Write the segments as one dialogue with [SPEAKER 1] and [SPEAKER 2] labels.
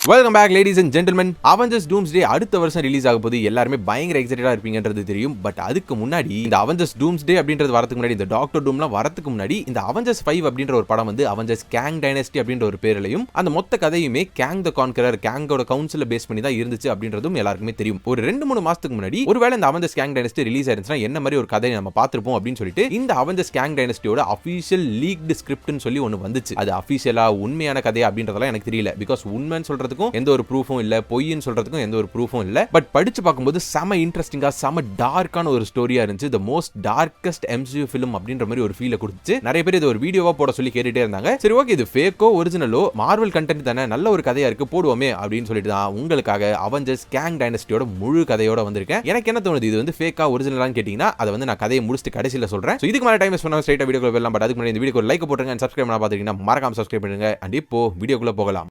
[SPEAKER 1] Welcome back ladies and gentlemen. Avengers Doomsday அடுத்த வருஷம் release ஆக போது எல்லாருமே பயங்கர எக்ஸைட்டடா இருப்பீங்கன்றது தெரியும். பட் அதுக்கு முன்னாடி இந்த அவெஞ்சர்ஸ் டூம்ஸ்டே அப்படின்றது வரதுக்கு முன்னாடி, இந்த டாக்டர் டூம்லாம் வரதுக்கு முன்னாடி, இந்த அவெஞ்சர்ஸ் 5 அப்படின்ற ஒரு படம் வந்து அவெஞ்சர்ஸ் கேங் டைனஸ்டி அப்படின்ற ஒரு பேர்லையும், அந்த மொத்த கதையுமே கேங் த கான்கரர், கேங்கோட கவுன்சில பேஸ் பண்ணி தான் இருந்துச்சு அப்படின்றதும் எல்லாருக்குமே தெரியும். ஒரு 2-3 மாசத்துக்கு முன்னாடி ஒருவேளை இந்த அவெஞ்சர்ஸ் கேங் டைனஸ்டி ரிலீஸ் ஆயிருந்துச்சுன்னா என்ன மாதிரி ஒரு கதையை நம்ம பார்த்திருப்போம் அப்படின்னு சொல்லிட்டு இந்த அவெஞ்சர்ஸ் கேங் டைனஸ்டியோட அபிஷியல் லீக்டு ஸ்கிரிப்ட்னு சொல்லி ஒன்னு வந்துச்சு. அது அபிஷியலா உண்மையான கதையா அப்படின்றதெல்லாம் எனக்கு தெரியல. பிகாஸ் உண்மைன்னு சொல்றதுக்கும் எந்த ஒரு ப்ரூஃபும் இல்ல, பொய்ன்னு சொல்றதுக்கும் எந்த ஒரு ப்ரூஃபும் இல்ல. பட் படிச்சு பார்க்கும்போது செம இன்ட்ரெஸ்டிங்கா, செம டார்க்கான ஒரு ஸ்டோரியா இருந்துச்சு. The most darkest MCU film அப்படின்ற மாதிரி ஒரு ஃபீலை கொடுத்துச்சு. நிறைய பேர் இது ஒரு வீடியோவா போட சொல்லி கேட்டுட்டே இருந்தாங்க. சரி ஓகே, இது ஃபேக்கோ ஒரிஜினலோ மார்வல் கண்டென்ட் தானே, நல்ல ஒரு கதையா இருக்கு, போடுவோமே அப்படின்னு சொல்லிட்டு தான் உங்களுக்காக அவெஞ்சர்ஸ் கேங் டைனஸ்டியோட முழு கதையோட வந்திருக்கேன். எனக்கு என்ன தோணுது, இது வந்து ஃபேக்கா ஒரிஜினலான்னு கேட்டீங்கன்னா அதை வந்து நான் கதையை முடிச்சுட்டு கடைசியில் சொல்றேன். ஸோ இதுக்கு மேலே டைம் வேஸ்ட் பண்ணாம ஸ்ட்ரைட்டா வீடியோக்குள்ள போகலாம். பட் அதுக்கு முன்னாடி இந்த வீடியோக்கு ஒரு லைக் போட்டுருங்க. சப்ஸ்கிரைப் பண்ணா பாத்தீங்கன்னா மறக்காம சப்ஸ்கிரைப் பண்ணுங்க. அண்ட் இப்போ வீடியோக்குள்ள போகலாம்.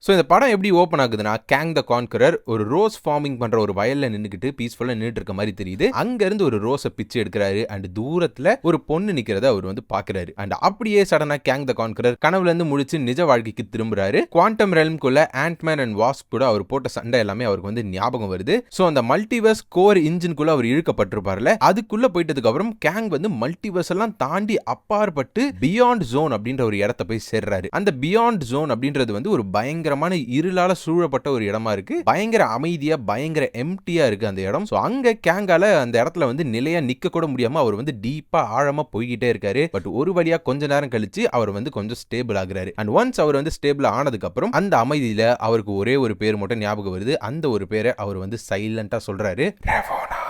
[SPEAKER 1] ஸோ இந்த படம் எப்படி ஓப்பன் ஆகுதுன்னா, கேங் த கான்கரர் ஒரு ரோஸ் ஃபார்மிங் பண்ற ஒரு வயல்ல நின்றுக்கிட்டு பீஸ்ஃபுல்லா நின்றுட்டு இருக்க மாதிரி தெரியுது. அங்க இருந்து ஒரு ரோஸை பிச்சு எடுக்கிறாரு. அண்ட் தூரத்துல ஒரு பொண்ணு நிக்கிறத அவர் வந்து பாக்குறாரு. அண்ட் அப்படியே சடனா கேங் த கான்கரர் கனவுல இருந்து முடிச்சு நிஜ வாழ்க்கைக்கு திரும்புறாரு. குவாண்டம் ரெல்ம்குள்ள ஆண்ட்மேன் அண்ட் வாஸ்ப் கூட அவர் போட்ட சண்டை எல்லாமே அவருக்கு வந்து ஞாபகம் வருது. ஸோ அந்த மல்டிவர்ஸ் கோர் இன்ஜின்குள்ள அவர் இழுக்கப்பட்டிருப்பார்ல, அதுக்குள்ள போயிட்டதுக்கு அப்புறம் கேங் வந்து மல்டிவர்ஸ் எல்லாம் தாண்டி அப்பாற்பட்டு பியாண்ட் ஜோன் அப்படின்ற ஒரு இடத்த போய் சேர்றாரு. அந்த பியாண்ட் ஜோன் அப்படின்றது வந்து ஒரு பயங்கர இருளால சூழப்பட்ட ஒரு இடமா இருக்கு. பயங்கர அமைதியா, பயங்கர எம்டியா இருக்கு அந்த இடம். சோ அங்க கேங்கால அந்த இடத்துல வந்து நிலையா நிக்க கூட முடியாம அவர் வந்து டீப்பா ஆழமா போய்கிட்டே இருக்காரு. பட் ஒரு வழியா கொஞ்ச நேரம் கழிச்சு அவர் வந்து கொஞ்சம் ஸ்டேபிள் ஆகுறாரு. அண்ட் ஒன்ஸ் அவர் வந்து ஸ்டேபிள் ஆனதுக்கு அப்புறம் அந்த அமைதியில அவருக்கு ஒரே ஒரு பேர் மட்டும் ஞாபகம் வருது. அந்த ஒரு பேரை அவர் வந்து சைலண்டா சொல்றாரு, ரெவோனா.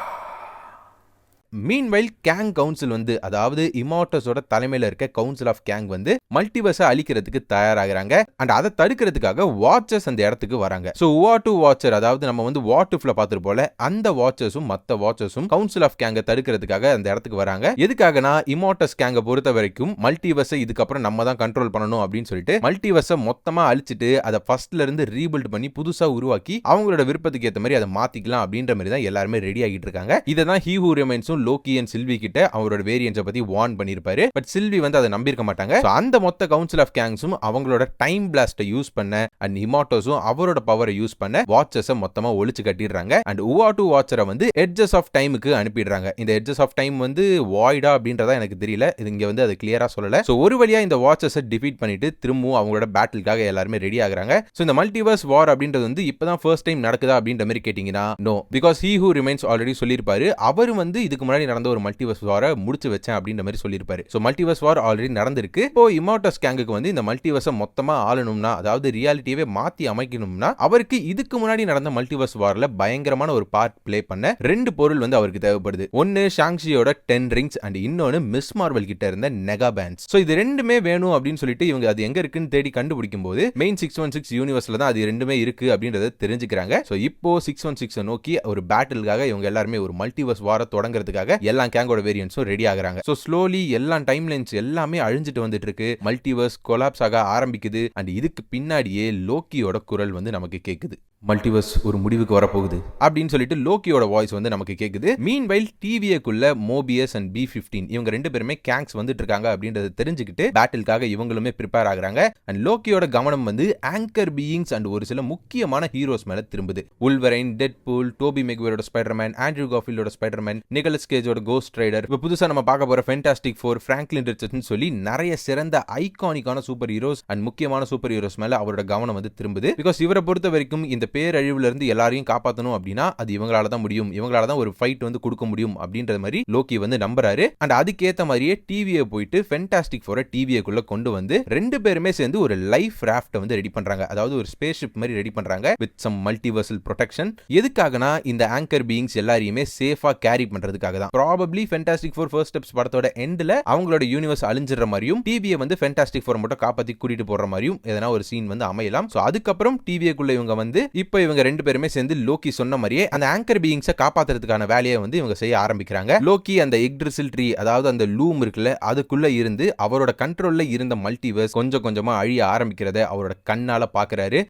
[SPEAKER 1] மீன்வைல் கேங் கவுன்சில் வந்து, அதாவது இமார்டஸோட தலைமையில இருக்க கவுன்சில் ஆஃப் கேங் வந்து மல்டிவர்ஸை அழிக்கிறதுக்கு தயாராகிறாங்க. அண்ட் அதை தடுக்கிறதுக்காக வாட்சர்ஸ் அந்த இடத்துக்கு வராங்க. ஸோ வாட்டு வாட்சர், அதாவது நம்ம வந்து வாட் இஃப்ல பார்த்துட்டு போல அந்த வாட்சர்ஸும் மற்ற வாட்சர்ஸும் கவுன்சில் ஆஃப் கேங்கை தடுக்கிறதுக்காக அந்த இடத்துக்கு வராங்க. எதுக்காகனா, இமார்டஸ் கேங்கை பொறுத்த வரைக்கும் மல்டிவர்ஸை இதுக்கப்புறம் நம்ம தான் கண்ட்ரோல் பண்ணணும் அப்படின்னு சொல்லிட்டு மல்டிவர்ஸை மொத்தமா அழிச்சிட்டு அதை ஃபர்ஸ்ட்ல இருந்து ரீபில்ட் பண்ணி புதுசா உருவாக்கி அவங்களோட விருப்பத்துக்கு ஏற்ற மாதிரி அதை மாத்திக்கலாம் அப்படின்ற மாதிரி தான் எல்லாருமே ரெடி ஆகிட்டு இருக்காங்க. இதை தான் ஹீ ஹூ ரிமைன்ஸும் லோக்கி அண்ட் சில்வி கிட்ட அவரோட வேரியன்ஸை பத்தி வார்ன் பண்ணிருப்பாரு. பட் சில்வி வந்து அதை நம்பியிருக்க மாட்டாங்க. அந்த மொத்த கவுன்சில் ஆஃப் கேங்ஸும் அவங்களோட டைம் பிளாஸ்ட்டை யூஸ் பண்ண அண்ட் இமார்டஸும் அவரோட பவரை யூஸ் பண்ண வாட்சர்ஸை மொத்தமா ஒழிச்சு கட்டிடுறாங்க. அண்ட் உவாட்டு வாட்சரை வந்து எட்ஜஸ் ஆஃப் டைமுக்கு அனுப்பிடுறாங்க. இந்த எட்ஜஸ் ஆஃப் டைம் வந்து வாய்டா அப்படின்றதா எனக்கு தெரியல, இது இங்க வந்து அது கிளியரா சொல்லல. சோ ஒரு வழியா இந்த வாட்சர்ஸை டிஃபீட் பண்ணிட்டு திரும்பவும் அவங்களோட பேட்டிலுக்காக எல்லாருமே ரெடி ஆகுறாங்க. சோ இந்த மல்டிவர்ஸ் வார் அப்படின்றது வந்து இப்பதான் ஃபர்ஸ்ட் டைம் நடக்குதா அப்படின்ற மாதிரி கேட்டீங்கன்னா no. Because he who remains already சொல்லியிருப்பாரு, அவர் வந்து இதுக்கு முன்னாடி நடந்த ஒரு மல்டிவர்ஸ் வாரை முடிச்சு வச்சேன் அப்படின்ற மாதிரி சொல்லியிருப்பாரு. சோ மல்டிவர்ஸ் வார் ஆல்ரெடி நடந்திருக்கு. இப்போ இமார்டஸ் கேங்குக்கு வந்து இந்த மல்டிவர்ஸை மொத்தமா ஆளணும்னா, அதாவது ரியாலிட்டியவே மாத்தி அமைக்கணும்னா, அவருக்கு இதுக்கு முன்னாடி நடந்த மல்டிவர்ஸ் வார்ல பயங்கரமான ஒரு பார்ட் பிளே பண்ண 2 பொருள் வந்து அவருக்கு தேவைப்படுது. ஒன்னு ஷாங்ஷியோட 10 ரிங்ஸ் அண்ட் இன்னொன்னு மிஸ் மார்வல் கிட்ட இருந்த நெகா பேண்ட்ஸ். சோ இது ரெண்டுமே வேணும் அப்படின்னு சொல்லிட்டு இவங்க அது எங்க இருக்குன்னு தேடி கண்டுபிடிக்கும் போது மெயின் 616 யூனிவர்ஸ்ல தான் அது ரெண்டுமே இருக்கு அப்படின்றத தெரிஞ்சுக்கிறாங்க. சோ இப்போ 616 நோக்கி ஒரு பேட்டிலுக்காக இவங்க எல்லாருமே ஒரு மல்டிவர்ஸ் வார தொடங்குறதுக்காக எல்லா கேங்கோட வேரியன்ட்ஸும் ரெடி ஆகுறாங்க. சோ ஸ்லோலி எல்லா டைம் லைன்ஸ் எல்லாமே அழிஞ்சிட்டு வந்துட்டு இருக்கு. மல்டிவர்ஸ் கொலாப்ஸ் ஆக ஆரம்பிக்குது. அண்ட் இதுக்கு பின்னாடியே லோக்கியோட குரல் வந்து நமக்கு கேக்குது, மல்டிவர்ஸ் ஒரு முடிவுக்கு வரப்போகுது அப்படின்னு சொல்லிட்டு லோக்கியோட வாய்ஸ் வந்து நமக்கு கேக்குது. மீன்வைல் டிவிஏக்குள்ள மோபியஸ் அண்ட் B-15 இவங்க 2 பேருமே கேங்ஸ் வந்துட்டு இருக்காங்க அப்படின்றத தெரிஞ்சுக்கிட்டு பேட்டிலுக்காக இவங்களுமே ப்ரிப்பேர் ஆகுறாங்க. அண்ட் லோக்கியோட கவனம் வந்து ஆங்கர் பீயிங்ஸ் அண்ட் ஒரு சில முக்கியமான ஹீரோஸ் மேல திரும்புது. உல்வரைன், டெட்பூல், டோபி மெக்வேரோட ஸ்பைடர்மேன், ஆண்ட்ரூ கார்ஃபீல்டோட ஸ்பைடர்மேன், நிகலஸ் கேஜோட கோஸ்ட் ரைடர், இப்ப புதுசா நம்ம பார்க்க போற ஃபேண்டாஸ்டிக் ஃபோர், பிராங்க்லின் ரிச்சர்ட்ஸ்னு சொல்லி நிறைய சிறந்த ஐகானிக்கான சூப்பர் ஹீரோஸ் அண்ட் முக்கியமான சூப்பர் ஹீரோஸ் மேல அவரோட கவனம் வந்து திரும்புது. பிகாஸ் இவரை பொறுத்த வரைக்கும் இந்த பேரழிவுல இருந்து எல்லாரையும் காப்பாற்றணும் அப்படின்னா அது இவங்களால தான் முடியும், இவங்களால தான் ஒரு ஃபைட் வந்து கொடுக்க முடியும் அப்படின்ற மாதிரி லோக்கி வந்து நம்புறாரு. அண்ட் அதுக்கேற்ற மாதிரியே டிவியை போயிட்டு ஃபேண்டாஸ்டிக் ஃபோரை டிவிக்குள்ள கொண்டு வந்து 2 பேருமே சேர்ந்து ஒரு லைஃப் ராஃப்ட் வந்து ரெடி பண்றாங்க. அதாவது ஒரு ஸ்பேஸ் ஷிப் மாதிரி ரெடி பண்றாங்க வித் சம் மல்டிவர்சல் ப்ரொடெக்ஷன். எதுக்காகனா இந்த ஆங்கர் பீயிங்ஸ் எல்லாரையுமே சேஃபா கேரி பண்றதுக்காக தான். Probably fantastic four first steps படத்தோட எண்ட்ல அவங்களோட யூனிவர்ஸ் அழிஞ்சிற மாதிரியும் டிவியை வந்து ஃபேண்டாஸ்டிக் ஃபோர் மட்டும் காப்பாத்தி கூட்டிட்டு போற மாதிரியும் எதனா ஒரு சீன் வந்து அமையலாம். சோ அதுக்கப்புறம் டிவிக்குள்ள இவங்க வந்து இப்போ இவங்க 2 பேருமே சேர்ந்து லோக்கி சொன்ன மாதிரியே அந்த ஆங்கர் பீயிங்ஸை காப்பாத்துறதுக்கான வேலையை வந்து இவங்க செய்ய ஆரம்பிக்கிறாங்க. லோக்கி அந்த எக்ட்ரிசில் ட்ரீ, அதாவது அந்த லூம் இருக்குல்ல, அதுக்குள்ள இருந்து அவரோட கண்ட்ரோல்ல இருந்த மல்டிவர்ஸ் கொஞ்சம் கொஞ்சமா அழிய ஆரம்பிக்கிறத அவரோட கண்ணால பாக்குறாரு.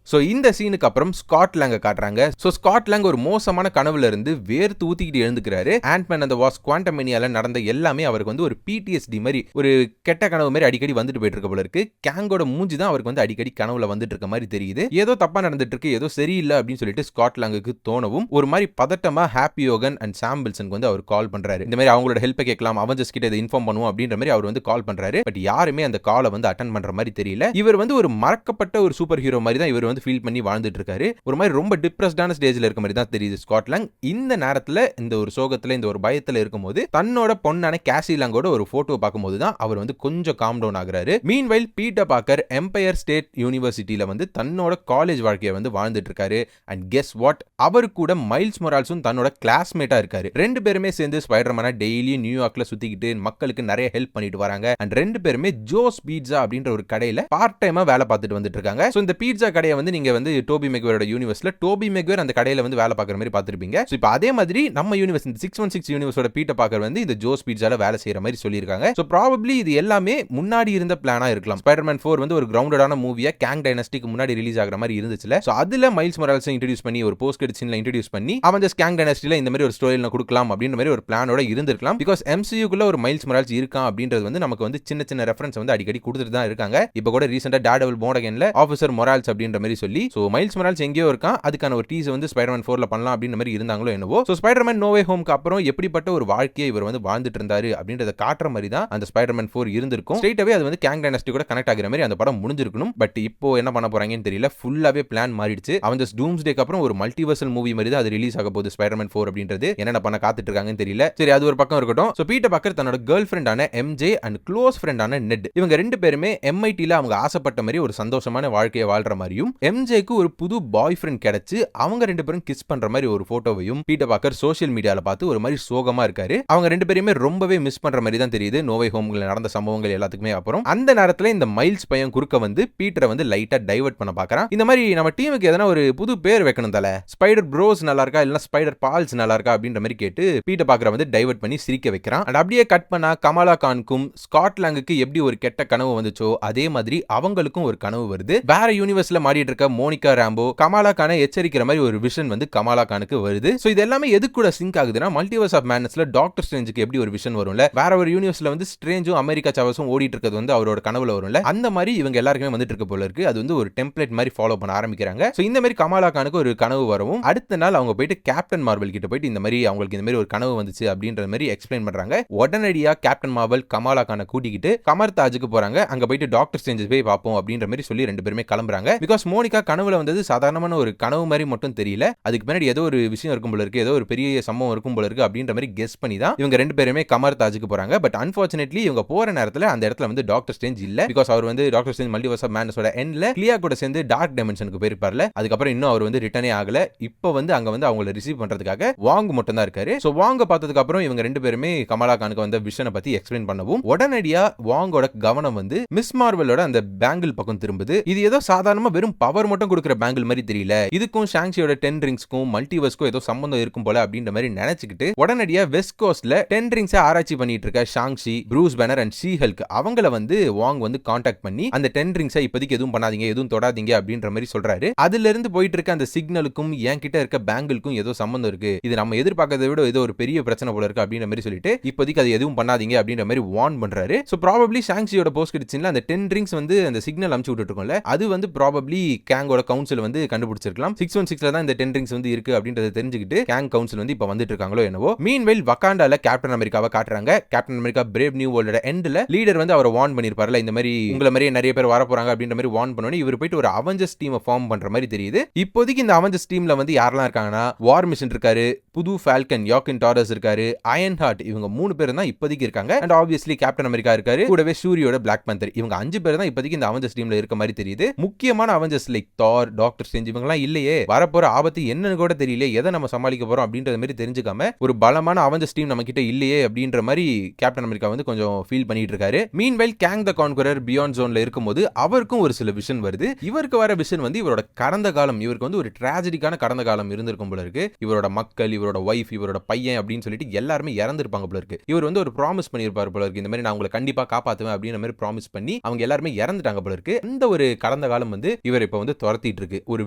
[SPEAKER 1] சோ இந்த சீனுக்கு அப்புறம் ஸ்காட் லாங்க காட்டுறாங்க. சோ ஸ்காட் லாங் ஒரு மோசமான கனவுல இருந்து வேர்த்து ஊத்திக்கிட்டு எழுந்துக்கிறாரு. ஆண்ட்மேன் அந்த வாஸ் குவாண்டமேனியால நடந்த எல்லாமே அவருக்கு வந்து ஒரு PTSD மாதிரி ஒரு கெட்ட கனவு மாதிரி அடிக்கடி வந்துட்டு போயிட்டு இருக்க போல இருக்கு. கேங்கோட மூஞ்சி தான் அவருக்கு வந்து அடிக்கடி கனவுல வந்துட்டு இருக்க மாதிரி தெரியுது. ஏதோ தப்பா நடந்துட்டு இருக்கு, ஏதோ சரியில்லை அப்படின்னு சொல்லிட்டு ஸ்காட் லாங்குக்கு தோணவும் ஒரு மாதிரி பதட்டமா ஹாப்பி யோகன் அண்ட் சாம் வில்சனுக்கு வந்து அவர் கால் பண்றாரு. இந்த மாதிரி அவங்களோட ஹெல்ப் கேட்கலாம், அவெஞ்சர்ஸ் கிட்ட இதை இன்ஃபார்ம் பண்ணுவோம் அப்படின்ற மாதிரி அவர் வந்து கால் பண்றாரு. பட் யாருமே அந்த காலை வந்து அட்டெண்ட் பண்ற மாதிரி தெரியல. இவர் வந்து ஒரு மறக்கப்பட்ட ஒரு சூப்பர் ஹீரோ மாதிரி தான் இவர் வந்து ஃபீல் பண்ணி வாழ்ந்துட்டு இருக்காரு. ஒரு மாதிரி ரொம்ப டிப்ரெஸ்டான ஸ்டேஜ்ல இருக்க மாதிரி தான் தெரியுது ஸ்காட் லாங். இந்த நேரத்துல இந்த ஒரு சோகத்துல இந்த ஒரு பயத்துல இருக்கும்போது தன்னோட பொண்ணான கேசி லாங்கோட ஒரு போட்டோ பார்க்கும்போது தான் அவர் வந்து கொஞ்சம் காம் டவுன் ஆகுறாரு. Meanwhile Peter Parker Empire state யூனிவர்சிட்டியில வந்து தன்னோட காலேஜ் வாழ்க்கையை வந்து வாழ்ந்துட்டு இருக்காரு. அண்ட் கெஸ் வாட், அவர் கூட மைல்ஸ் மொரால்ஸும் தன்னோட கிளாஸ்மேட்டா இருக்காரு. ரெண்டு பேருமே சேர்ந்து ஸ்பைடர்மேனை டெய்லி நியூயார்க்ல சுத்திக்கிட்டு மக்களுக்கு நிறைய ஹெல்ப் பண்ணிட்டு வராங்க. அண்ட் ரெண்டு பேருமே ஜோஸ் பீட்சா அப்படின்ற ஒரு கடையில பார்ட் டைமா வேலை பார்த்துட்டு வந்துட்டு இருக்காங்க. சோ இந்த பீட்சா கடையை வந்து நீங்க வந்து டோபி மெக்வேரோட யூனிவர்ஸ்ல டோபி மெக்வேர் அந்த கடையில வந்து வேலை பார்க்குற மாதிரி பார்த்திருப்பீங்க. சோ இப்போ அதே மாதிரி நம்ம யூனிவர்ஸ் இந்த 616 யூனிவர்ஸோட பீட்டர் பார்க்கர் வந்து இந்த ஜோஸ் பீட்சால வேலை செய்யற மாதிரி சொல்லியிருக்காங்க. சோ ப்ராபபிலி இது எல்லாமே முன்னாடி இருந்த பிளானா இருக்கலாம். ஸ்பைடர்மேன் 4 வந்து ஒரு கிரவுண்டடான மூவியா கேங் டைனஸ்டிக்கு முன்னாடி ரிலீஸ் ஆகிற மாதிரி இருந்துச்சுல. சோ அதுல மைல்ஸ் மொரால்ஸ் இன்ட்ரோடியூஸ் பண்ணி ஒரு போஸ்ட் கிரெடிட் சீன்ல இன்ட்ரோடியூஸ் பண்ணி அவெஞ்சர்ஸ் கேங் டைனஸ்டில இந்த மாதிரி ஒரு ஸ்டோரியில கொடுக்கலாம் அப்படின்ற மாதிரி ஒரு பிளானோட இருந்திருக்கலாம். பிகாஸ் MCU குள்ள ஒரு மைல்ஸ் மொரால்ஸ் இருக்கான் அப்படின்றது வந்து நமக்கு வந்து சின்ன சின்ன ரெஃபரன்ஸ் வந்து அடிக்கடி கொடுத்துட்டு தான் இருக்காங்க. இப்போ கூட ரீசெண்டா டேர்டெவில் போர்ன் அகைன்ல ஆஃபீசர் மொரால்ஸ் அப்படின்ற மாதிரி சொல்லி சோ மைல்ஸ் மொரால்ஸ் எங்கேயோ இருக்கான், அதுக்கான ஒரு டீஸ் வந்து ஸ்பைடர்மேன் 4ல பண்ணலாம் அப்படின்ற மாதிரி இருந்தாங்களோ என்னவோ. சோ ஸ்பைடர்மேன் நோ வே ஹோம்க்கு அப்புறம் எப்படிப்பட்ட ஒரு வாழ்க்கையை இவர் வந்து வாழ்ந்துட்டு இருந்தாரு அப்படின்றத காட்டுற மாதிரி தான் அந்த ஸ்பைடர்மேன் 4 இருந்திருக்கும். ஸ்ட்ரைட்டாவே அது வந்து கேங் டைனஸ்டி கூட கனெக்ட் ஆகிற மாதிரி அந்த படம் முடிஞ்சிருக்கணும். பட் இப்போ என்ன பண்ண போறாங்கன்னு தெரியல. ஃபுல்லாவே பிளான் மாறிடுச்சு. அவெஞ்சர்ஸ் டூம்ஸ்டேக்கு அப்புறம் ஒரு மல்டிவர்சல் மூவி மாதிரி தான் அது ரிலீஸ் ஆக போகுது ஸ்பைடர்மேன் 4 அப்படின்றது. என்ன பண்ண காத்துட்டு இருக்காங்கன்னு தெரியல. சரி, அது ஒரு பக்கம் இருக்கட்டும். சோ பீட்டர் பார்க்கர் தன்னோட கேர்ள் ஃப்ரெண்டான MJ அண்ட் க்ளோஸ் ஃப்ரெண்டான நெட், இவங்க ரெண்டு பேருமே MITல அவங்க ஆசைப்பட்ட மாதிரி ஒரு சந்தோஷமான வாழ்க்கையை வாழ்ற மாதிரியும் MJக்கு ஒரு புது பாய் ஃப்ரெண்ட் கிடைச்சு அவங்க ரெண்டு பேரும் கிஸ் பண்ற மாதிரி ஒரு போட்டோவையும் பீட்டர் பார்க்கர் சோஷியல் மீடியால பார்த்து ஒரு மாதிரி சோகமா இருக்காரு. அவங்க ரெண்டு பேருமே ரொம்பவே மிஸ் பண்ற மாதிரி தான் தெரியுது நோ வே ஹோம்ல நடந்த சம்பவங்கள் எல்லாத்துக்குமே. அப்புறம் அந்த நேரத்துல இந்த மைல்ஸ் பையன் குறுக்க வந்து பீட்டரை வந்து லைட்டா டைவர்ட் பண்ண பார்க்கறான். இந்த மாதிரி நம்ம டீமுக்கு எதனா ஒரு புது பேர் வைக்கணும் தல, ஸ்பைடர் ப்ரோஸ் நல்லா இருக்கா இல்ல ஸ்பைடர் பால்ஸ் நல்லா இருக்கா அப்படின்ற மாதிரி கேட்டு பீட்டர் பார்க்கற வந்து டைவர்ட் பண்ணி சிரிக்க வைக்கிறான். அண்ட் அப்படியே கட் பண்ணா கமலா கானுக்கும் ஸ்காட் லாங்குக்கு எப்படி ஒரு கெட்ட கனவு வந்துச்சோ அதே மாதிரி அவங்களுக்கும் ஒரு கனவு வருது. வேற யூனிவர்ஸ்ல மாடிட்டு இருக்க மோனிகா ராம்போ கமலா கானை எச்சரிக்கிற மாதிரி ஒரு விஷன் வந்து கமலா கானுக்கு வருது. சோ இது எல்லாமே எது கூட சிங்க் ஆகுதுன்னா மல்டிவர்ஸ் ஆஃப் மேட்னஸ்ல டாக்டர் ஸ்ட்ரேஞ்சுக்கு எப்படி ஒரு விஷன் வரும்ல, வேற ஒரு யூனிவர்ஸ்ல வந்து ஸ்ட்ரேஞ்சும் அமெரிக்கா சாவஸும் ஓடிட்டு இருக்கிறது வந்து அவரோட கனவுல வரும்ல, அந்த மாதிரி இவங்க எல்லாருக்குமே வந்துட்டு இருக்க போல இருக்கு. அது வந்து ஒரு டெம்ப்ளேட் மாதிரி ஃபாலோ பண்ண ஆரம்பிக்கிறாங்க. சோ இந்த மாதிரி கமலா கானுக்கு ஒரு கனவு வரவும் அடுத்த நாள் அவங்க போயிட்டு கேப்டன் மார்வல் கிட்ட போயிட்டு இந்த மாதிரி அவங்களுக்கு இந்த மாதிரி ஒரு கனவு வந்துச்சு அப்படின்ற மாதிரி எக்ஸ்பிளைன் பண்றாங்க. உடனடியா கேப்டன் மார்வல் கமலா கானை கூட்டிக்கிட்டு கமர் தாஜுக்கு போறாங்க. அங்க போயிட்டு டாக்டர் ஸ்ட்ரேஞ்ச் போய் பார்ப்போம் அப்படின்ற மாதிரி சொல்லி ரெண்டு பேருமே கிளம்புறாங்க. பிகாஸ் மோனிகா கனவுல வந்தது சாதாரணமான ஒரு கனவு மாதிரி மட்டும் தெரியல, அதுக்கு பின்னாடி ஏதோ ஒரு விஷயம் இருக்கும் போல இருக்கு, ஏதோ ஒரு பெரிய சம்பவம் இருக்கும் போல இருக்கு அப்படின்ற மாதிரி கெஸ் பண்ணி தான் இவங்க ரெண்டு பேருமே கமர் தாஜுக்கு போறாங்க. பட் அன்பார்ச்சுனேட்லி இவங்க போற நேரத்துல அந்த இடத்துல வந்து டாக்டர் ஸ்ட்ரேஞ்ச் இல்ல. பிகாஸ் அவர் வந்து டாக்டர் ஸ்ட்ரேஞ்ச் மல்டிவர்ஸ் ஆஃப் மேட்னஸோட எண்ட்ல கிளியா கூட சேர்ந்து டார்க் டைமென்ஷனுக்கு போயிருப்பார்ல, அதுக்கப்புறம் இன்னும் அவர் வந்து ரிட்டர்னே ஆகல. இப்போ வந்து அங்க வந்து அவங்களை ரிசீவ் பண்றதுக்காக வாங் மட்டும் தான் இருக்காரு. சோ வாங்க பார்த்ததுக்கு அப்புறம் இவங்க ரெண்டு பேருமே கமலா கானுக்கு வந்த விஷனை பத்தி எக்ஸ்பிளைன் பண்ணவும் உடனடியா வாங்கோட கவனம் வந்து மிஸ் மார்வலோட அந்த பேங்கிள் பக்கம் திரும்புது. இது ஏதோ சாதாரணமா வெறும் பவர் மட்டும் கொடுக்கிற பேங்கிள் மாதிரி தெரியல, இதுக்கும் ஷாங்ஷியோட 10 ரிங்ஸ்க்கும் மல்டிவர்ஸ்க்கும் ஏதோ சம்பந்தம் இருக்கும் போல அப்படின்ற மாதிரி நினைச்சுக்கிட்டு உடனடியா வெஸ்ட் கோஸ்ட்ல 10 ரிங்ஸ் ஆராய்ச்சி பண்ணிட்டு இருக்க Shang-Chi, Bruce banner and she Hulk அவங்கள வந்து வாங் வந்து கான்டாக்ட் பண்ணி அந்த 10 ரிங்ஸை இப்போதைக்கு எதுவும் பண்ணாதீங்க, எதுவும் தொடாதீங்க அப்படின்ற மாதிரி சொல்றாரு. அதுல இருந்து போயிட்டு இருக்க அந்த சிக்னலுக்கும் என் கிட்ட இருக்க பேங்கிள்க்கும் ஏதோ சம்பந்தம் இருக்கு, இது நம்ம எதிர்பார்க்கறதை விட ஏதோ ஒரு பெரிய பிரச்சனை போல இருக்கு அப்படின்ற மாதிரி சொல்லிட்டு இப்போதைக்கு அது எதுவும் பண்ணாதீங்க அப்படின்ற மாதிரி வார்ன் பண்றாரு. சோ ப்ராபபிலி ஷாங்ஷியோட போஸ்ட் கிரெடிட்ஸ்ல அந்த 10 ரிங்ஸ் வந்து அந்த சிக்னல் அனுப்பிச்சு விட்டுட்டு இருக்கோம்ல, அது வந்து ப்ராபபிலி கேங்கோட கவுன்சில் வந்து கண்டுபிடிச்சிருக்கலாம். 616ல தான் இந்த 10 ரிங்ஸ் வந்து இருக்கு அப்படின்றத தெரிஞ்சுக்கிட்டு கேங் கவுன்சில் வந்து இப்ப வந்துட்டு இருக்காங்களோ என்னவோ. மீன்வெயில் வகாண்டால கேப்டன் அமெரிக்காவை காட்டுறாங்க. கேப்டன் அமெரிக்கா பிரேவ் நியூ வேர்ல்டோட எண்ட்ல லீடர் வந்து அவரை வார்ன் பண்ணிருப்பார்ல, இந்த மாதிரி உங்களை மாதிரியே நிறைய பேர் வர போறாங்க அப்படின்ற மாதிரி வார்ன் பண்ணோனே இவர் போயிட்டு ஒரு அவெஞ்சர்ஸ் டீமை ஃபார்ம் பண்ற மாதிரி தெரியுது. இப்போதைக்கு இந்த அவெஞ்சர்ஸ் டீம்ல வந்து யாரெல்லாம் இருக்காங்கன்னா வார் மிஷன் இருக்காரு, புது ஃபால்கன் யாக்கின் டாரஸ் இருக்காரு, அயன் ஹார்ட், இவங்க 3 பேர் தான் இப்போதைக்கு இருக்காங்க. அண்ட் ஆப்வியஸ்லி கேப்டன் அமெரிக்கா இருக்காரு, கூடவே சூரியோட பிளாக் பேந்தர், இவங்க 5 பேர் தான் இப்போதைக்கு இந்த அவெஞ்சர்ஸ் டீம்ல இருக்க மாதிரி தெரியுது. முக்கியமான அவெஞ்சர்ஸ் லைக் தார், டாக்டர் ஸ்ட்ரேஞ்ச் இவங்கலாம் இல்லையே, வரப்போற ஆபத்து என்னன்னு கூட தெரியல, எதை நம்ம சமாளிக்க போறோம் அப்படின்ற மாதிரி தெரிஞ்சுக்காம ஒரு பலமான அவெஞ்சர்ஸ் டீம் நம்ம கிட்ட இல்லையே அப்படின்ற மாதிரி கேப்டன் அமெரிக்கா வந்து கொஞ்சம் ஃபீல் பண்ணிட்டு இருக்காரு. மீன்வைல் கேங் த கான்குரர் பியாண்ட் ஜோன்ல இருக்கும்போது அவருக்கும் ஒரு சில விஷன் வருது. இவருக்கு வர விஷன் வந்து இவரோட கடந்த காலம், இவருக்கு வந்து ஒரு டிராஜடிக்கான கடந்த காலம் இருந்திருக்கும் போல இருக்கு. இவரோட மக்கள், இவரோட வைஃப், இவரோட பையன் அப்படின்னு சொல்லிட்டு எல்லாருமே இறந்திருப்பாங்க போல இருக்கு. இவர் வந்து ஒரு ப்ராமிஸ் பண்ணிருப்பாரு போல இருக்கு, இந்த மாதிரி நான் உங்களை கண்டிப்பா காப்பாத்துவேன் அப்படின்ற மாதிரி ப்ராமிஸ் பண்ணி அவங்க எல்லாருமே இறந்துட்டாங்க போல இருக்கு. இந்த ஒரு கடந்த காலம் வந்து இவர் இப்ப வந்து துரத்திட்டு இருக்கு. ஒரு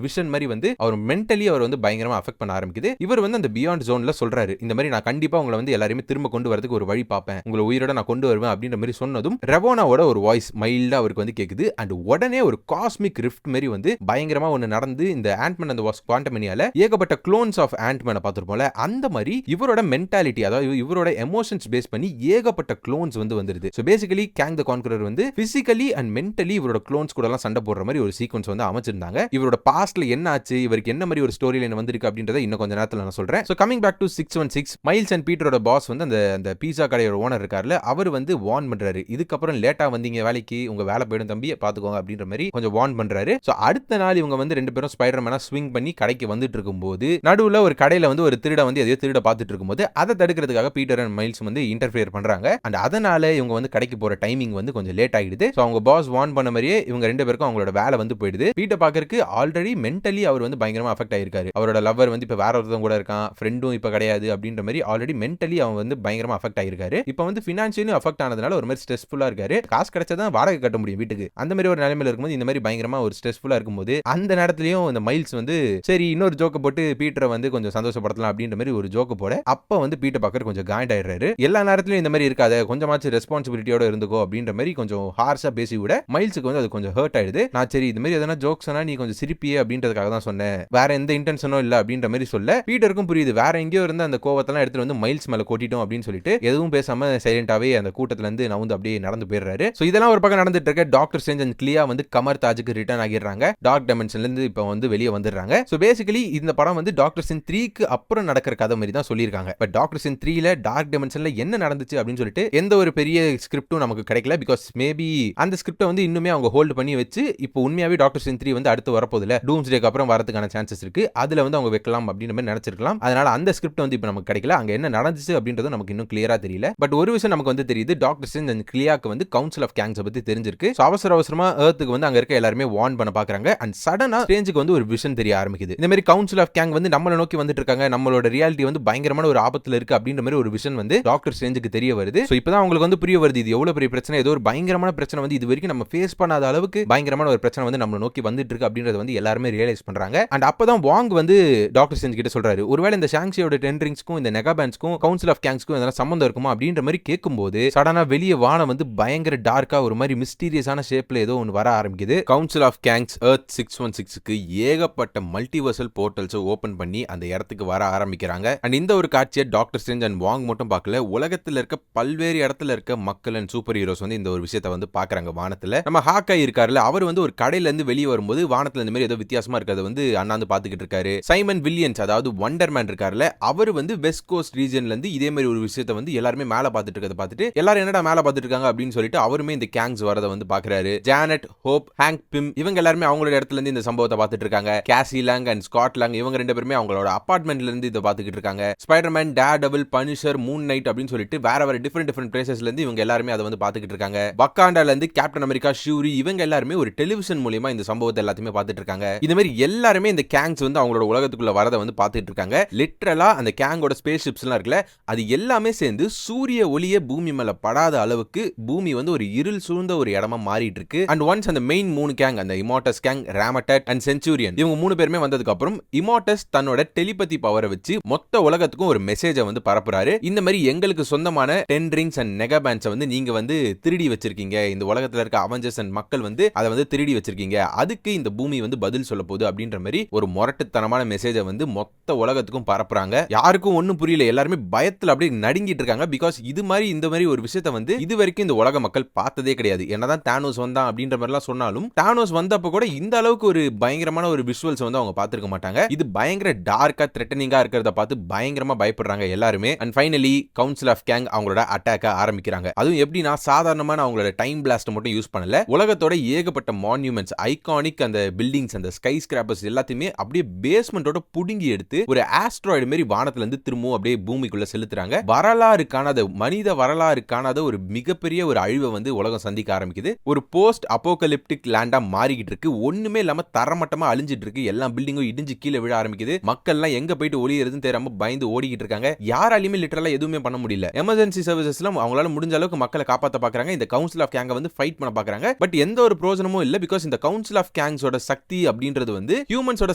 [SPEAKER 1] விஷன் மாதிரி வந்து அவர் மென்டலி அவர் வந்து பயங்கரமா அஃபெக்ட் பண்ண ஆரம்பிக்குது. இவர் வந்து அந்த பியாண்ட் ஜோன்ல சொல்றாரு, இந்த மாதிரி நான் கண்டிப்பா உங்களை வந்து எல்லாரையுமே திரும்ப கொண்டு வரதுக்கு ஒரு வழி பார்ப்பேன், உங்களை உயிரோட நான் கொண்டு வருவேன் அப்படின்ற மாதிரி சொன்னதும் ரெவோனாவோட ஒரு வாய்ஸ் மைல்டா அவருக்கு வந்து கேக்குது. அண்ட் உடனே ஒரு காஸ்மிக் ரிஃப்ட் மாதிரி வந்து பயங்கரமா ஒன்னு நடந்து இந்த ஆண்ட்மேன் அந்த வாஸ் குவாண்டமனியால ஏகப்பட்ட க்ளோன்ஸ் ஆஃப் ஆண்ட்மேனை பார்த்திருப்போம்ல, அந்த மாதிரி இவரோட மென்டாலிட்டி அதாவது இவரோட எமோஷன்ஸ் பேஸ் பண்ணி ஏகப்பட்ட க்ளோன்ஸ் வந்து வந்துருது. ஸோ பேசிக்கலி கேங் த கான்கரர் வந்து பிசிக்கலி அண்ட் மென்டலி இவரோட க்ளோன்ஸ் கூட எல்லாம் சண்டை போடுற மாதிரி ஒரு சீக்வன்ஸ் வந்து அமைச்சிருந்தாங்க. இவரோட பாஸ்ட்ல என்ன ஆச்சு, இவருக்கு என்ன மாதிரி ஒரு ஸ்டோரி லைன் வந்திருக்கு அப்படின்றத இன்னும் கொஞ்ச நேரத்தில் நான் சொல்றேன். So coming back to 616, Miles and பீட்டரோட பாஸ் வந்து அந்த பீஸா கடையோட ஓனர் இருக்கார்ல, அவர் வந்து வார்ன் பண்றாரு, இதுக்கப்புறம் லேட்டா வந்தீங்க வேலைக்கு உங்க வேலை போயிடும் தம்பி பாத்துக்கோங்க அப்படின்ற மாதிரி கொஞ்சம் வார்ன் பண்றாரு. ஸோ அடுத்த நாள் இவங்க வந்து ரெண்டு பேரும் ஸ்பைடர்மேனா ஸ்விங் பண்ணி கடைக்கு வந்துட்டு இருக்கும்போது நடுவுல ஒரு கடையில வந்து ஒரு திருட வந்து எதையோ திருட பார்த்துட்டு இருக்கும்போது அதை தடுக்கிறதுக்காக பீட்டர் அண்ட் மைல்ஸ் வந்து இன்டர்ஃபியர் பண்றாங்க. அண்ட் அதனால இவங்க வந்து கடைக்கு போற டைமிங் வந்து கொஞ்சம் லேட் ஆகிடுது. ஸோ அவங்க பாஸ் வார்ன் பண்ண மாதிரியே இவங்க ரெண்டு பேருக்கும் அவங்களோட வேலை வந்து போயிடுது. பீட்டர் பாக்கறதுக்கு ஆல்ரெடி மென்டலி அவர் வந்து பயங்கரமா அஃபெக்ட் ஆயிருக்காரு. அவரோட லவர் வந்து இப்ப வேற ஒருத்தவங்க கூட இருக்கான், ஃப்ரெண்டும் இப்ப கிடையாது அப்படின்ற மாதிரி ஆல்ரெடி மென்டலி அவன் வந்து பயங்கரமா அஃபெக்ட் ஆயிருக்காரு. இப்போ வந்து ஃபினான்ஷியலி அஃபெக்ட் ஆனதுனால ஒரு மாதிரி ஸ்ட்ரெஸ்ஃபுல்லா இருக்காரு. காசு கிடைச்சாதான் வாடகை கட்ட முடியும் வீட்டுக்கு, அந்த மாதிரி ஒரு நிலைமையில இருக்கும்போது இந்த மாதிரி பயங்கரமா ஒரு ஸ்ட்ரெஸ்ஃபுல்லா இருக்கும்போது அந்த நேரத்திலயும் இந்த மைல்ஸ் வந்து சரி இன்னொரு ஜோக்க போட்டு பீட்டரை வந்து கொஞ்சம் சந்தோஷப்படுத்தலாம் அப்படின்ற மாதிரி ஒரு ஜோக்க போட அப்ப வந்து பீட்டர் பாக்கர் கொஞ்சம் காண்ட் ஆயிடுறாரு. எல்லா நேரத்திலும் இந்த மாதிரி இருக்காத, கொஞ்சமாச்சு ரெஸ்பான்சிபிலிட்டியோட இருந்துக்கோ அப்படின்ற மாதிரி கொஞ்சம் ஹார்ஷா பேசி விட மைல்ஸுக்கு வந்து அது கொஞ்சம் ஹர்ட் ஆயிடுது. நான் சரி இந்த மாதிரி எதனா ஜோக்ஸ் நீ கொஞ்சம் சிரிப்பியே அப்படின்றதுக்காக தான் சொன்னேன், வேற எந்த இன்டென்ஷனும் இல்ல அப்படின்ற மாதிரி சொல்ல பீட்டருக்கும் புரியுது வேற எங்கேயோ இருந்த அந்த கோவத்தெல்லாம் எடுத்துட்டு வந்து மைல்ஸ் மேல கொட்டிட்டோம் அப்படின்னு சொல்லிட்டு எதுவும் பேசாம சைலண்டாவே அந்த கூட்டத்துல இருந்து நவுந்து அப்படியே நடந்து போயிடுறாரு. சோ இதெல்லாம் ஒரு பக்கம் நடந்துட்டு இருக்க டாக்டர் ஸ்ட்ரேஞ்ச் அண்ட் கிளியா வந்து கமர் தாஜுக்கு ரிட்டர்ன் ஆகிடுறாங்க. டார்க் டைமென்ஷன்ல இருந்து இப்போ வந்து வெளியே வந்துடுறாங்க. சோ பேசிக்கலி இந்த படம் வந்து டாக்டர் ஸ்ட்ரேஞ்ச் 3க்கு அப்புறம் நடக்கிற கதை மாதிரி தான் சொல்லியிருக்காங்க. பட் டாக்டர் ஸ்ட்ரேஞ்ச் 3ல டார்க் டைமென்ஷன்ல என்ன நடந்துச்சு அப்படின்னு சொல்லிட்டு எந்த ஒரு பெரிய ஸ்கிரிப்டும் நமக்கு கிடைக்கல. பிகாஸ் மேபி அந்த ஸ்கிரிப்டை வந்து இன்னுமே அவங்க ஹோல்ட் பண்ணி வச்சு இப்போ உண்மையாவே டாக்டர் ஸ்ட்ரேஞ்ச் 3 வந்து அடுத்து வரப்போதில்ல, டூம்ஸ்டேக்கு அப்புறம் வரதுக்கான சான்சஸ் இருக்கு, அதுல வந்து அவங்க வைக்கலாம் அப்படின்ற மாதிரி நினைச்சிருக்கலாம். அதனால அந்த ஸ்கிரிப்ட் வந்து இப்போ நமக்கு கிடைக்கல, அங்க என்ன நடந்துச்சு அப்படின்றது நமக்கு இன்னும் கிளியரா தெரியல. பட் ஒரு விஷயம் நமக்கு வந்து தெரியுது, டாக்டர் ஸ்ட்ரேஞ்ச் அண்ட் கிளியாக்கு வந்து கவுன்சில் ஆஃப் கேங்ஸ் பத்தி தெரிஞ்சிருக்கு. அவசர அவசரமா எர்த்துக்கு வந்து அங்க இருக்க எல்லாருமே வார்ன் பண்ண பாக்குறாங்க. அண்ட் சடனா ஸ்ட்ரேஞ்சுக்கு வந்து ஒரு விஷன் தெரிய ஆரம்பிக்குது. இந்த மாதிரி கவுன்சில் ஆஃப் கேங் வந்து நம்மள நோக்கி வந்துட்டு இருக்காங்க, நம்மளோட ரியாலிட்டி வந்து பயங்கரமான ஒரு ஆபத்துல இருக்கு அப்படின்ற மாதிரி ஒரு விஷன் வந்து டாக்டர் ஸ்ட்ரேஞ்சுக்கு தெரிய வருது. சோ இப்பதான் உங்களுக்கு வந்து புரிய வருது இது எவ்வளவு பெரிய பிரச்சனை, ஏதோ ஒரு பயங்கரமான பிரச்சனை வந்து இது வரைக்கும் நம்ம ஃபேஸ் பண்ணாத அளவுக்கு பயங்கரமான ஒரு பிரச்சனை வந்து நம்மள நோக்கி வந்துட்டு இருக்கு அப்படின்றது வந்து எல்லாருமே ரியலைஸ் பண்றாங்க. அண்ட் அப்பதான் வாங் வந்து டாக்டர் ஸ்ட்ரேஞ்ச் கிட்ட சொல்றாரு, ஒருவேளை இந்த ஷாங்ஷியோட டென்ரிங்ஸ்க்கும் இந்த நெகாபேன்ஸ்க்கும் கவுன்சில் ஆஃப் கேங்ஸ்க்கும் எதனா சம்பந்தம் இருக்குமா அப்படின்ற மாதிரி கேட்கும்போது சடனா வெளிய வானம் வந்து பயங்கர டார்க்கா ஒரு மாதிரி மிஸ்டீரியஸான ஷேப்ல ஏதோ ஒன்று வர ஆரம்பிக்குது. கவுன்சில் ஆஃப் கேங்ஸ் எர்த் 616க்கு ஏகப்பட்ட மல்டிவர்சல் போர்ட்டல்ஸ் ஓபன் பண்ணி அந்த இடத்துக்கு வர ஆரம்பிக்கிறாங்க. அண்ட் இந்த ஒரு காட்சியை டாக்டர் ஸ்ட்ரேஞ்ச் அண்ட் வாங் மட்டும் பார்க்கல, உலகத்தில் இருக்க பல்வேறு இடத்துல இருக்க மக்கள் அண்ட் சூப்பர் ஹீரோஸ் வந்து இந்த ஒரு விஷயத்தை வந்து பாக்குறாங்க. வானத்துல நம்ம ஹாக்காய் இருக்காருல, அவர் வந்து ஒரு கடையில இருந்து வெளியே வரும்போது வானத்துல இந்த மாதிரி ஏதோ வித்தியாசமா இருக்கிறத வந்து அண்ணாந்து பாத்துக்கிட்டு இருக்காரு. சைமன் வில்லியன்ஸ் அதாவது வண்டர்மேன் இருக்காருல, அவர் வந்து வெஸ்ட் கோஸ்ட் ரீஜன்ல இருந்து இதே மாதிரி ஒரு விஷயத்தை வந்து எல்லாருமே மேல பாத்துட்டு இருக்கிறத பார்த்துட்டு எல்லாரும் என்னடா மேல பாத்துட்டு இருக்காங்க அப்படின்னு சொல்லிட்டு அவருமே இந்த கேங்ஸ் வரதை வந்து பாக்குறாரு. ஜானட், ஹோப், ஹேங்க் பிம் இவங்க எல்லாருமே அவங்களோட இடத்துல இருந்து இந்த சம்பவத்தை பார்த்துட்டு இருக்காங்க. கேசி லாங் அண்ட் ஸ்காட் லாங் இவங்க ரெண்டு பேருமே அவங்களோட அபார்ட்மெண்ட்ல இருந்து இதை பார்த்துக்கிட்டு இருக்காங்க. Spiderman, Daredevil, punisher, Moon night அப்படின்னு சொல்லிட்டு வேற வேற டிஃபரெண்ட் பிளேசஸ்ல இருந்து இவங்க எல்லாருமே அதை வந்து பார்த்துக்கிட்டு இருக்காங்க. வக்காண்டால இருந்து கேப்டன் அமெரிக்கா, ஷூரி இவங்க எல்லாருமே ஒரு டெலிவிஷன் மூலமா இந்த சம்பவத்தை எல்லாத்தையுமே பார்த்துட்டு இருக்காங்க. இந்த மாதிரி எல்லாருமே இந்த கேங்ஸ் வந்து அவங்களோட உலகத்துக்குள்ள வரதை வந்து பார்த்துட்டு இருக்காங்க. லிட்டரலா அந்த கேங்கோட ஸ்பேஸ் ஷிப்ஸ் எல்லாம் இருக்குல்ல, அது எல்லாமே சேர்ந்து சூரிய ஒளியே பூமி மேல படாத அளவுக்கு பூமி வந்து ஒரு இருள் சூழ்ந்த ஒரு இடமா மாறிட்டு இருக்கு. அண்ட் ஒன்ஸ் அந்த மெயின் 3 கேங், அந்த இமார்டஸ் கேங், ராமட்டட் அண்ட் சென்ச்சூரியன் இவங்க 3 பேருமே வந்ததுக்கு அப்புறம் இமார்டஸ் தன்னோட டெலிபதி பவரை வச்சு மொத்த உலகத்துக்கும் ஒரு மெசேஜை வந்து பரப்புறாரு. இந்த மாதிரி எங்களுக்கு சொந்தமான 10 ரிங்ஸ் அண்ட் நெகாபேன்ஸை வந்து நீங்க வந்து திருடி வச்சிருக்கீங்க, இந்த உலகத்துல இருக்க அவெஞ்சர்ஸ் அண்ட் மக்கள் வந்து அதை வந்து திருடி வச்சிருக்கீங்க, அதுக்கு இந்த பூமி வந்து பதில் சொல்ல போகுது அப்படின்ற மாதிரி ஒரு முரட்டுத்தனமான மெசேஜை வந்து மொத்த உலகத்துக்கும் பரப்புறாங்க. யாருக்கும் ஒன்னும் புரியல, எல்லாருமே பயத்துல அப்படியே நடுங்கிட்டு இருக்காங்க. பிகாஸ் இது மாதிரி இந்த மாதிரி ஒரு விஷயத்தை வந்து இது வரைக்கும் இந்த உலக மக்கள் பார்த்ததே கிடையாது. என்னதான் தானோஸ் வந்தான் அப்படின்ற மாதிரிலாம் சொன்னாலும் தானோஸ் வந்தப்ப கூட இந்த அளவுக்கு ஒரு பயங்கரமான ஒரு விஷுவல்ஸ் வந்து அவங்க பார்த்திருக்க மாட்டாங்க. இது பயங்கர டார்க்கா த்ரெட்டனிங்கா இருக்கிறத பார்த்து பயங்கரமா பயப்படுறாங்க எல்லாருமே. And finally council of gang அவங்களோட அட்டாக்க ஆரம்பிக்கிறாங்க. அதுவும் எப்படின்னா சாதாரணமான அவங்களோட டைம் பிளாஸ்ட் மட்டும் யூஸ் பண்ணல, உலகத்தோட ஏகப்பட்ட மான்யூமெண்ட்ஸ், ஐகானிக் அந்த பில்டிங்ஸ், அந்த ஸ்கை ஸ்கிராப்பர்ஸ் எல்லாத்தையுமே அப்படியே பேஸ்மெண்டோட புடுங்கி எடுத்து ஒரு ஆஸ்ட்ராய்டு மாதிரி வானத்துல இருந்து திரும்பவும் அப்படியே பூமிக்குள்ள செலுத்துறாங்க. வரலாறு காணாத, மனித வரலாறு காணாத ஒரு மிகப்பெரிய ஒரு அழிவை வந்து உலகம் சந்திக்க ஆரம்பிக்குது. ஒரு போஸ்ட் அப்போகலிப்டிக் லேண்டா மாறிக்கிட்டு இருக்கு. ஒண்ணுமே இல்லாம தரமட்டமா அழிஞ்சிட்டு இருக்கு. எல்லா பில்டிங்கும் இடிஞ்சு கீழே விழ ஆரம்பிக்குது. மக்கள் எல்லாம் எங்க போயிட்டு ஒளியறதுன்னு தெரியாம பயந்து ஓடிக்கிட்டு இருக்காங்க. யாராலையுமே லிட்டரலா எதுவுமே பண்ண முடியல. எமர்ஜென்சி சர்வீசஸ்லாம் அவங்களால முடிஞ்ச அளவுக்கு மக்களை காப்பாற்ற பாக்குறாங்க. இந்த கவுன்சில் ஆஃப் கேங்க வந்து ஃபைட் பண்ண பாக்குறாங்க. பட் எந்த ஒரு பிரோஜனமும் இல்ல. பிகாஸ் இந்த கவுன்சில் ஆஃப் கேங்ஸோட சக்தி அப்படின்றது வந்து ஹியூமன்ஸோட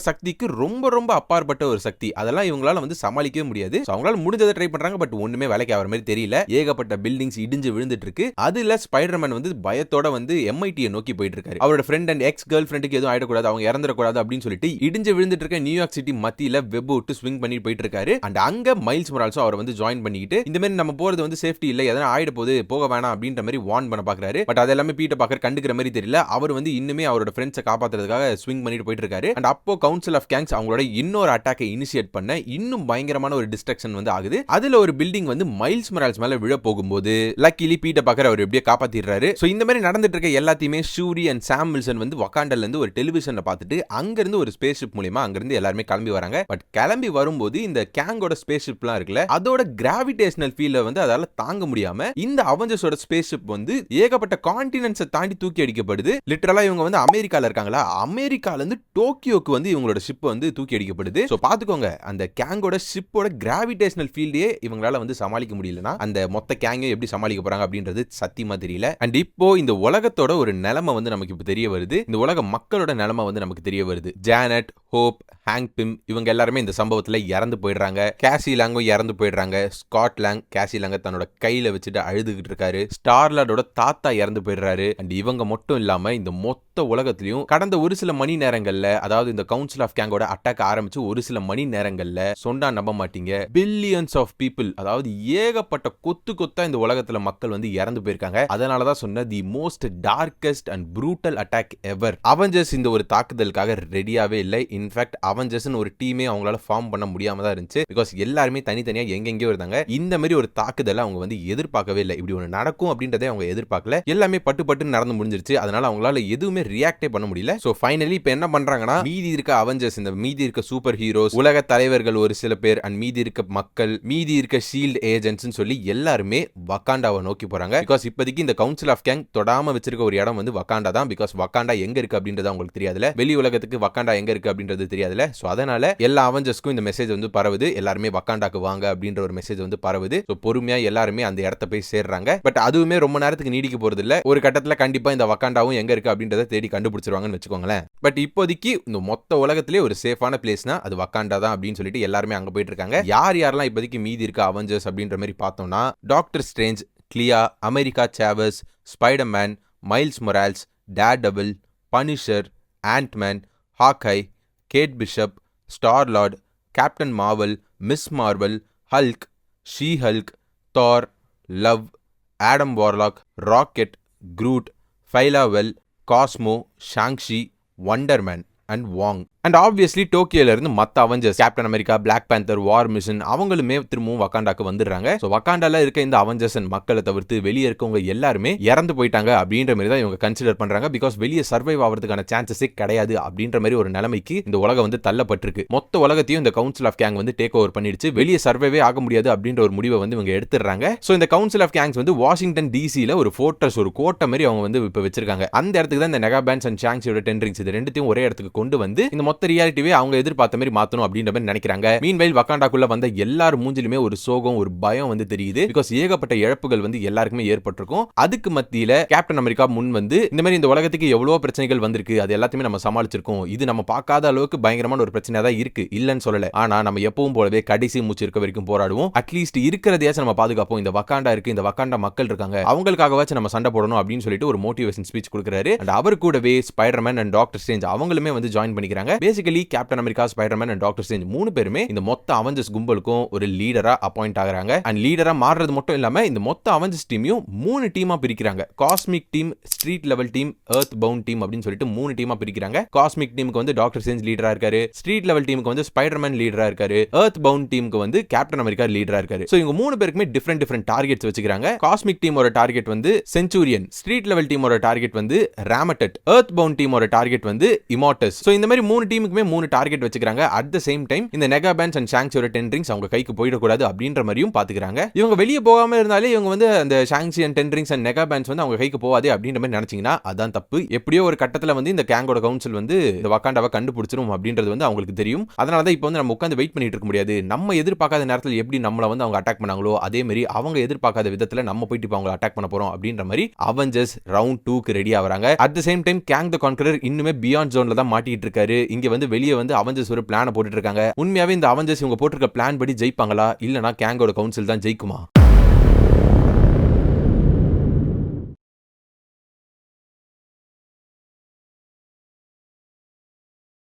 [SPEAKER 1] சக்திக்கு ரொம்ப ரொம்ப அப்பாற்பட்ட ஒரு சக்தி. அதெல்லாம் இவங்களால வந்து சமாளிக்கவே முடியாது. அவங்களால முடிஞ்சதை ட்ரை பண்றாங்க, பட் ஒண்ணுமே வேலைக்கு ஆகிற மாதிரி தெரியல. ஏகப்பட்ட பில்டிங்ஸ் இடிஞ்சு விழுந்துட்டு இருக்கு. அதுல ஸ்பைடர்மேன் வந்து பயத்தோட வந்து MIT நோக்கி போயிட்டு இருக்காரு. அவரோட ஃப்ரெண்ட் அண்ட் எக்ஸ் கேர்ள் ஃப்ரெண்டுக்கு எதுவும் ஆயிடக்கூடாது, அவங்க இறந்துடக்கூடாது அப்படின்னு சொல்லிட்டு இடிஞ்சு விழுந்துட்டு இருக்க நியூயார்க் சிட்டி மத்தியில வெப் விட்டு ஸ்விங் பண்ணி போயிட்டு இருக்காரு. அண்ட் அங்க மைல்ஸ் மொரால்ஸும் அவர் வந்து ஜாயின் பண்ணிக்கிட்டு இந்த மாதிரி நம்ம போறது வந்து சேஃப்டி இல்ல, எதனா ஆயிட போது, போக வேணாம் அப்படின்ற மாதிரி வார்ன் பண்ண பாக்குறாரு. பட் அது எல்லாமே பீட்டர் பார்க்கர் கண்டுக்கிற மாதிரி தெரியல. அவர் வந்து இன்னுமே அவரோட ஃப்ரெண்ட்ஸை காப்பாத்துறதுக்காக ஸ்விங் பண்ணிட்டு போயிட்டு இருக்காரு. அண்ட் அப்போ கவுன்சில் ஆஃப் கேங்ஸ் அவங்களோட இன்னொரு அட்டாக்கை இனிஷியேட் பண்ண இன்னும் பயங்கரமான ஒரு டிஸ்ட்ரக்ஷன் வந்து ஆகுது. அதுல ஒரு பில்டிங் வந்து மைல்ஸ் மொரால்ஸ் மேல விழ போகும்போது லக்கிலி பீட்டர் பார்க்கர் அவர் எப்படியே காப்பாத்திடுறாரு. சோ இந்த மாதிரி நடந்துட்டு இருக்க எல்லாத்தையுமே ஷூரி அண்ட் சாம் வில்சன் வந்து வகாண்டால இருந்து ஒரு டெலிவிஷன்ல பார்த்துட்டு அங்க இருந்து ஒரு ஸ்பேஸ் ஷிப் மூலமா அங்க இருந்து எல்லாரும் கிளம்பி வராங்க. பட் கிளம்பி வரும்போது இந்த கேங்கோட ஸ்பேஸ் ஷிப்லாம் இருக்குல்ல, அதோட கிராவிடேஷனல் ஃபீல்ட வந்து அதால தாங்க முடியாம இந்த அவெஞ்சர்ஸோட ஸ்பேஸ் ஷிப் வந்து ஏகப்பட்ட கான்டினென்ட்ஸை தாண்டி தூக்கி அடிக்கப்படுது. லிட்டரலா இவங்க வந்து அமெரிக்கால இருக்காங்களா, அமெரிக்கால இருந்து டோக்கியோக்கு வந்து இவங்களோட ஷிப் வந்து தூக்கி அடிக்கப்படுது. சோ பாத்துக்கோங்க, அந்த கேங்கோட ஷிப்போட கிராவிடேஷனல் ஃபீல்டே இவங்களால வந்து சமாளிக்க முடியலனா அந்த மொத்த கேங்கை எப்படி சமாளிக்க போறாங்க அப்படின்றது சத்தியமா தெரியல. அண்ட் இப்போ இந்த உலகத்தோட ஒரு நிலைமை வந்து நமக்கு இப்போ தெரிய வருது. இந்த உலக மக்களோட நிலைமை வந்து நமக்கு தெரிய வருது. ஜானட், ஹோப், ஹாங்க் பிம் இவங்க எல்லாருமே இந்த சம்பவத்துல இறந்து போயிடுறாங்க. கேசி லாங்கும் இறந்து போயிடுறாங்க. ஸ்காட் லாங் கேசி லாங்க தன்னோட கையில வச்சுட்டு அழுதுகிட்டு இருக்காரு. ஸ்டார்லார்டோட தாத்தா இறந்து போயிடுறாரு. அண்ட் இவங்க மட்டும் இல்லாம இந்த மொத்த உலகத்திலையும் கடந்த ஒரு சில மணி நேரங்கள்ல, அதாவது இந்த கவுன்சில் ஆஃப் கேங்கோட அட்டாக் ஆரம்பிச்சு ஒரு சில மணி நேரங்கள்ல சொன்னா நம்ப மாட்டீங்க, பில்லியன்ஸ் ஆஃப் பீப்புள், அதாவது ஏகப்பட்ட கொத்து கொத்தா இந்த உலகத்துல மக்கள் வந்து இறந்து போயிருக்காங்க. அதனாலதான் சொன்ன the most darkest and brutal attack ever. Avengers இந்த ஒரு தாக்குதலுக்காக ரெடியாவே இல்லை. இன்ஃபேக்ட் அவெஞ்சர்ஸ் ஒரு டீமே அவங்களால ஃபார்ம் பண்ண முடியாம தான் இருந்துச்சு. பிகாஸ் எல்லாருமே தனித்தனியா எங்கெங்கயோ இருந்தாங்க. இந்த மாதிரி ஒரு தாக்குதலை அவங்க வந்து எதிர்பார்க்கவே இல்லை. இப்படி ஒன்று நடக்கும் அப்படின்றதே அவங்க எதிர்பார்க்கல. எல்லாமே பட்டு பட்டு நடந்து முடிஞ்சிருச்சு. அதனால அவங்களால எதுவுமே ரியாக்டே பண்ண முடியல. சோ ஃபைனலி இப்போ என்ன பண்றாங்கன்னா, மீதி இருக்க அவெஞ்சர்ஸ், இந்த மீதி இருக்க சூப்பர் ஹீரோஸ், உலக தலைவர்கள் ஒரு சில பேர் அண்ட் மீதி இருக்க மக்கள், மீதி இருக்க ஷீல்ட் ஏஜென்ட்ஸ் சொல்லி எல்லாருமே வகாண்டாவை நோக்கி போறாங்க. பிகாஸ் இப்போதைக்கு இந்த கவுன்சில் ஆஃப் கேங் தொடாம வச்சிருக்க ஒரு இடம் வந்து வகாண்டா தான். பிகாஸ் வகாண்டா எங்க இருக்கு அப்படின்றது அவங்களுக்கு தெரியாதுல, வெளி உலகத்துக்கு வகாண்டா எங்க இருக்கு அப்படின்றது தெரியாதுல. சோ அதனால எல்லா அவெஞ்சர்ஸ்க்கும் இந்த மெசேஜ் வந்து பரவுது, எல்லாருமே வகாண்டாக்கு வாங்க அப்படின்ற ஒரு மெசேஜ் வந்து பரவுது. சோ பொறுமையா எல்லாருமே அந்த இடத்த போய் சேர்றாங்க. பட் அதுவுமே ரொம்ப நேரத்துக்கு நீடிக்க போறது இல்ல. ஒரு கட்டத்துல கண்டிப்பா இந்த வகாண்டாவும் எங்க இருக்கு அப்படின்றத தேடி கண்டுபிடிச்சிருவாங்கன்னு வச்சுக்கோங்களேன். பட் இப்போதைக்கு இந்த மொத்த உலகத்திலே ஒரு சேஃபான பிளேஸ்னா அது வகாண்டா தான் அப்படின்னு சொல்லிட்டு எல்லாருமே அங்க போயிட்டு இருக்காங்க. யார் யாரெல்லாம் இப்போதைக்கு மீதி இருக்க அவெஞ்சர்ஸ் அப்படின்ற மாதிரி பார்த்தோம்னா, Doctor Strange, Clea, America Chavez, Spiderman, Miles Morales, Daredevil, Punisher, Antman, Hawkeye, Kate Bishop, Starlord, Captain Marvel, Ms Marvel, Hulk, She Hulk, Thor, Love, Adam Warlock, Rocket, Groot, Phyla Vell, Cosmo, Shang Chi, Wonder Man and Wong. And obviously டோக்கியோல இருந்து மற்ற Avengers, Captain America, Black Panther, War Machine அவங்களுமே திரும்பவும் வகாண்டாக்கு வந்துடுறாங்க. So வகாண்டால இருக்க இந்த Avengers and மக்களை தவிர்த்து வெளியே இருக்கவங்க எல்லாருமே இறந்து போயிட்டாங்க அப்படின்ற மாதிரி தான் இவங்க கன்சிடர் பண்றாங்க. பிகாஸ் வெளியே சர்வைவ் ஆகிறதுக்கான சான்சஸே கிடையாது அப்படின்ற மாதிரி ஒரு நிலைமைக்கு இந்த உலகம் வந்து தள்ளப்பட்டிருக்கு. மொத்த உலகத்தையும் இந்த கவுன்சில் ஆஃப் கேங் வந்து டேக் ஓவர் பண்ணிடுச்சு. வெளியே சர்வைவே ஆக முடியாது அப்படின்ற ஒரு முடிவை வந்து இவங்க எடுத்துடுறாங்க. ஸோ இந்த கவுன்சில் ஆஃப் கேங்ஸ் வந்து வாஷிங்டன் டிசியில ஒரு ஃபோர்ட்ரஸ், ஒரு கோட்டை மாதிரி அவங்க வந்து இப்போ வச்சிருக்காங்க. அந்த இடத்துக்கு தான் இந்த நெகா பேண்ட்ஸ் அண்ட் ஷாங்ஷியோட 10 rings இது ரெண்டுத்தையும் ஒரே இடத்துக்கு கொண்டு வந்து இந்த மொத்த ரியாலிட்டிவே அவங்க எதிர்பார்த்த மாதிரி மாத்தணும் அப்படின்ற மாதிரி நினைக்கிறாங்க. மீன்வைல் வகாண்டாக்குள்ள வந்த எல்லார் மூஞ்சிலுமே ஒரு சோகம், ஒரு பயம் வந்து தெரியுது. பிகாஸ் ஏகப்பட்ட இழப்புகள் வந்து எல்லாருக்குமே ஏற்பட்டிருக்கும். அதுக்கு மத்தியில கேப்டன் அமெரிக்கா முன் வந்து இந்த மாதிரி இந்த உலகத்துக்கு எவ்வளவு பிரச்சனைகள் வந்திருக்கு, அது எல்லாத்தையுமே நம்ம சமாளிச்சிருக்கோம், இது நம்ம பார்க்காத அளவுக்கு பயங்கரமான ஒரு பிரச்சனை தான் இருக்கு, இல்லன்னு சொல்லல. ஆனா நம்ம எப்பவும் போலவே கடைசி மூச்சு இருக்க வரைக்கும் போராடுவோம். அட்லீஸ்ட் இருக்கிறதையாச்சும் நம்ம பாதுகாப்போம். இந்த வகாண்டா இருக்கு, இந்த வகாண்டா மக்கள் இருக்காங்க, அவங்களுக்காகவாச்சும் நம்ம சண்டை போடணும் அப்படின்னு சொல்லிட்டு ஒரு மோட்டிவேஷன் ஸ்பீச் கொடுக்குறாரு. அண்ட் அவர் கூடவே ஸ்பைடர்மேன் அண்ட் டாக்டர் ஸ்ட்ரேஞ்ச் அவங்களுமே வந்து ஜாயின் பண்ணிக்கிறாங்க. Basically captain America, Spiderman and doctor strange 3 பேருமே இந்த மொத்த அவெஞ்சர்ஸ் கும்பலுக்கும் ஒரு லீடரா அப்பாயிண்ட் ஆகுறாங்க. அண்ட் லீடரா மாறுறது மட்டும் இல்லாம இந்த மொத்த அவெஞ்சர்ஸ் டீமையும் 3 டீமா பிரிக்கிறாங்க. Cosmic team, street level team, earth bound team அப்படின்னு சொல்லிட்டு 3 டீமா பிரிக்கிறாங்க. காஸ்மிக் டீமுக்கு வந்து டாக்டர் ஸ்ட்ரேஞ்ச் லீடரா இருக்காரு, ஸ்ட்ரீட் லெவல் டீமுக்கு வந்து ஸ்பைடர்மேன் லீடரா இருக்காரு, எர்த் பவுண்ட் டீமுக்கு வந்து கேப்டன் அமெரிக்கா லீடரா இருக்காரு. சோ இவங்க 3 பேருக்குமே டிஃபரெண்ட் டார்கெட்ஸ் வச்சுக்கிறாங்க. காஸ்மிக் டீமோட டார்கெட் வந்து சென்ச்சூரியன், ஸ்ட்ரீட் லெவல் டீமோட டார்கெட் வந்து ராமட்டட், எர்த் பவுண்ட் டீமோட டார்கெட் வந்து இமார்டஸ். சோ இந்த மாதிரி 3 டீமுக்குமே 3 டார்கெட் வச்சுக்கிறாங்க. அட் த சேம் டைம் இந்த நெகாபேண்ட்ஸ் அண்ட் ஷாங்சியோட 10 ரிங்ஸ் அவங்க கைக்கு போயிடக்கூடாது அப்படின்ற மாதிரியும் பாத்துக்கிறாங்க. இவங்க வெளியே போகாம இருந்தாலே இவங்க வந்து அந்த ஷாங்சி அண்ட் 10 ரிங்ஸ் அண்ட் நெகாபேண்ட்ஸ் வந்து அவங்க கைக்கு போவாதே அப்படின்ற மாதிரி நினைச்சீங்கன்னா அதான் தப்பு. எப்படியோ ஒரு கட்டத்துல வந்து இந்த கேங்கோட கவுன்சில் வந்து இந்த வக்காண்டாவை கண்டுபிடிச்சிரும் அப்படின்றது வந்து அவங்களுக்கு தெரியும். அதனாலதான் இப்போ வந்து நம்ம உட்காந்து வெயிட் பண்ணிட்டு இருக்க முடியாது. நம்ம எதிர்பார்க்காத நேரத்தில் எப்படி நம்மள வந்து அவங்க அட்டாக் பண்ணாங்களோ அதே மாதிரி அவங்க எதிர்பார்க்காத விதத்துல நம்ம போயிட்டு இப்போ அவங்களை அட்டாக் பண்ண போறோம் அப்படின்ற மாதிரி அவெஞ்சர்ஸ் ரவுண்ட் 2க்கு ரெடி ஆவறாங்க. At the same time Kang the Conqueror இன்னுமே பியாண்ட் ஜோன்ல தான் மாட்டிட்டு இருக்காரு. இங்க வந்து வெளியே வந்து அவெஞ்சர்ஸ் ஒரு பிளான போட்டுட்டு இருக்காங்க. உண்மையாவே இந்த அவெஞ்சர்ஸ் இவங்க போட்டிருக்க பிளான் படி ஜெயிப்பாங்களா இல்லனா கேங்கோட கவுன்சில் தான் ஜெயிக்குமா?